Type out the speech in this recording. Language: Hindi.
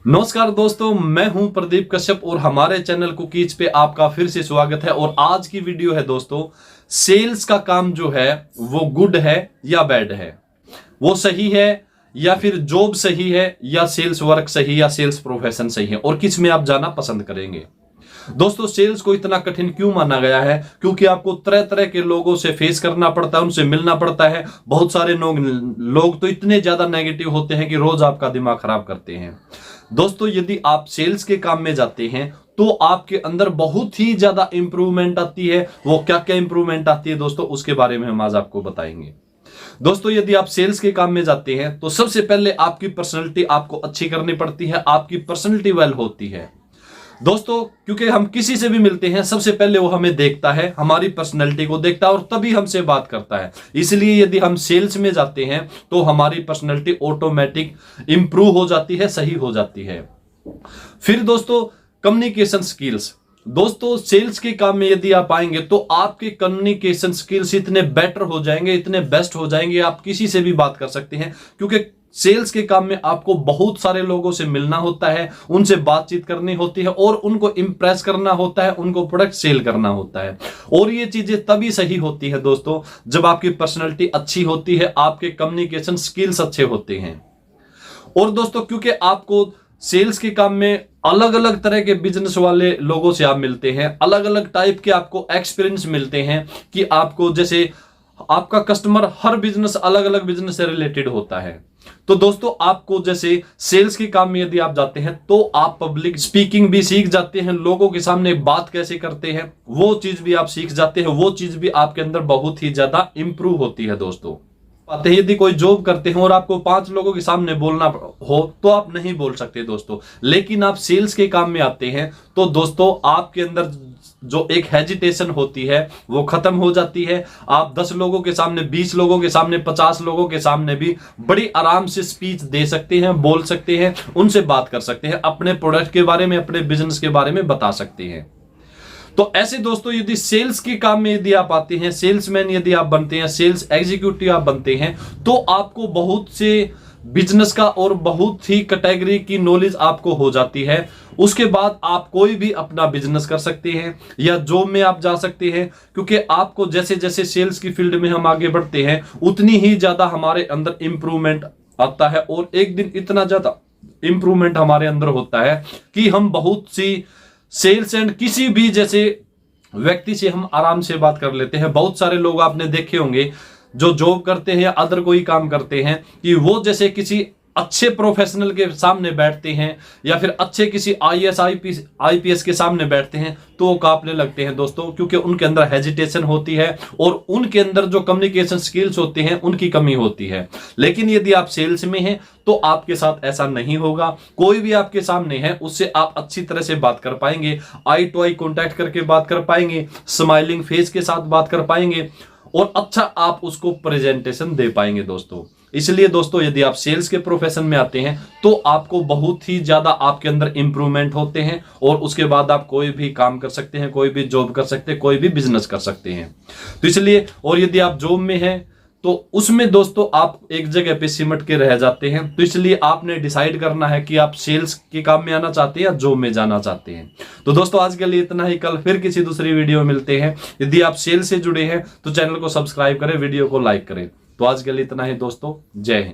नमस्कार दोस्तों, मैं हूं प्रदीप कश्यप और हमारे चैनल कुकीज पे आपका फिर से स्वागत है। और आज की वीडियो है दोस्तों, सेल्स का काम जो है वो गुड है या बैड है, वो सही है या फिर जॉब सही है या सेल्स वर्क सही या सेल्स प्रोफेशन सही है, और किस में आप जाना पसंद करेंगे। दोस्तों, सेल्स को इतना कठिन क्यों माना गया है? क्योंकि आपको तरह तरह के लोगों से फेस करना पड़ता है, उनसे मिलना पड़ता है। बहुत सारे लोग तो इतने ज्यादा नेगेटिव होते हैं कि रोज आपका दिमाग खराब करते हैं। दोस्तों, यदि आप सेल्स के काम में जाते हैं तो आपके अंदर बहुत ही ज्यादा इंप्रूवमेंट आती है। वो क्या क्या इंप्रूवमेंट आती है दोस्तों, उसके बारे में हम आज आपको बताएंगे। दोस्तों, यदि आप सेल्स के काम में जाते हैं तो सबसे पहले आपकी पर्सनैलिटी आपको अच्छी करनी पड़ती है। आपकी पर्सनैलिटी वेल होती है दोस्तों, क्योंकि हम किसी से भी मिलते हैं सबसे पहले वो हमें देखता है, हमारी पर्सनैलिटी को देखता है और तभी हमसे बात करता है। इसलिए यदि हम सेल्स में जाते हैं तो हमारी पर्सनैलिटी ऑटोमेटिक इंप्रूव हो जाती है, सही हो जाती है। फिर दोस्तों, कम्युनिकेशन स्किल्स। दोस्तों, सेल्स के काम में यदि आप आएंगे तो आपके कम्युनिकेशन स्किल्स इतने बेटर हो जाएंगे, इतने बेस्ट हो जाएंगे, आप किसी से भी बात कर सकते हैं। क्योंकि सेल्स के काम में आपको बहुत सारे लोगों से मिलना होता है, उनसे बातचीत करनी होती है और उनको इंप्रेस करना होता है, उनको प्रोडक्ट सेल करना होता है। और ये चीजें तभी सही होती है दोस्तों जब आपकी पर्सनैलिटी अच्छी होती है, आपके कम्युनिकेशन स्किल्स अच्छे होते हैं। और दोस्तों, क्योंकि आपको सेल्स के काम में अलग अलग तरह के बिजनेस वाले लोगों से आप मिलते हैं, अलग अलग टाइप के आपको एक्सपीरियंस मिलते हैं कि आपको, जैसे आपका कस्टमर हर बिजनेस अलग अलग बिजनेस से रिलेटेड होता है। तो दोस्तों, आपको जैसे सेल्स के काम में यदि आप जाते हैं तो आप पब्लिक स्पीकिंग भी सीख जाते हैं, लोगों के सामने बात कैसे करते हैं वो चीज भी आप सीख जाते हैं, वो चीज भी आपके अंदर बहुत ही ज्यादा इंप्रूव होती है। दोस्तों, आते हैं यदि कोई जॉब करते हैं और आपको 5 लोगों के सामने बोलना हो तो आप नहीं बोल सकते दोस्तों। लेकिन आप सेल्स के काम में आते हैं तो दोस्तों आपके अंदर जो एक हेजिटेशन होती है वो खत्म हो जाती है। आप 10 लोगों के सामने, 20 लोगों के सामने, 50 लोगों के सामने भी बड़ी आराम से स्पीच दे सकते हैं, बोल सकते हैं, उनसे बात कर सकते हैं, अपने प्रोडक्ट के बारे में, अपने बिजनेस के बारे में बता सकते हैं। तो ऐसे दोस्तों, यदि सेल्स के काम में यदि आप आते हैं, सेल्समैन यदि आप बनते हैं, सेल्स एग्जीक्यूटिव आप बनते हैं, तो आपको बहुत से बिजनेस का और बहुत ही कैटेगरी की नॉलेज आपको हो जाती है। उसके बाद आप कोई भी अपना बिजनेस कर सकते हैं या जॉब में आप जा सकते हैं। क्योंकि आपको जैसे जैसे सेल्स की फील्ड में हम आगे बढ़ते हैं उतनी ही ज्यादा हमारे अंदर इंप्रूवमेंट आता है। और एक दिन इतना ज्यादा इंप्रूवमेंट हमारे अंदर होता है कि हम बहुत सी सेल्स एंड किसी भी जैसे व्यक्ति से हम आराम से बात कर लेते हैं। बहुत सारे लोग आपने देखे होंगे जो जॉब करते हैं या अदर कोई काम करते हैं कि वो जैसे किसी अच्छे प्रोफेशनल के सामने बैठते हैं या फिर अच्छे किसी आईएएस आईपीएस के सामने बैठते हैं तो वो कांपने लगते हैं दोस्तों, क्योंकि उनके अंदर हेजिटेशन होती है और उनके अंदर जो कम्युनिकेशन स्किल्स होते हैं उनकी कमी होती है। लेकिन यदि आप सेल्स में हैं तो आपके साथ ऐसा नहीं होगा। कोई भी आपके सामने है उससे आप अच्छी तरह से बात कर पाएंगे, आई टू आई कॉन्टैक्ट करके बात कर पाएंगे, स्माइलिंग फेस के साथ बात कर पाएंगे और अच्छा आप उसको प्रेजेंटेशन दे पाएंगे दोस्तों। इसलिए दोस्तों, यदि आप सेल्स के प्रोफेशन में आते हैं तो आपको बहुत ही ज्यादा आपके अंदर इंप्रूवमेंट होते हैं और उसके बाद आप कोई भी काम कर सकते हैं, कोई भी जॉब कर सकते हैं, कोई भी बिजनेस कर सकते हैं। तो इसलिए, और यदि आप जॉब में हैं तो उसमें दोस्तों आप एक जगह पे सिमट के रह जाते हैं। तो इसलिए आपने डिसाइड करना है कि आप सेल्स के काम में आना चाहते हैं या जॉब में जाना चाहते हैं। तो दोस्तों, आज के लिए इतना ही। कल फिर किसी दूसरी वीडियो में मिलते हैं। यदि आप सेल्स से जुड़े हैं तो चैनल को सब्सक्राइब करें, वीडियो को लाइक करें। तो आज के लिए इतना ही दोस्तों, जय हिंद।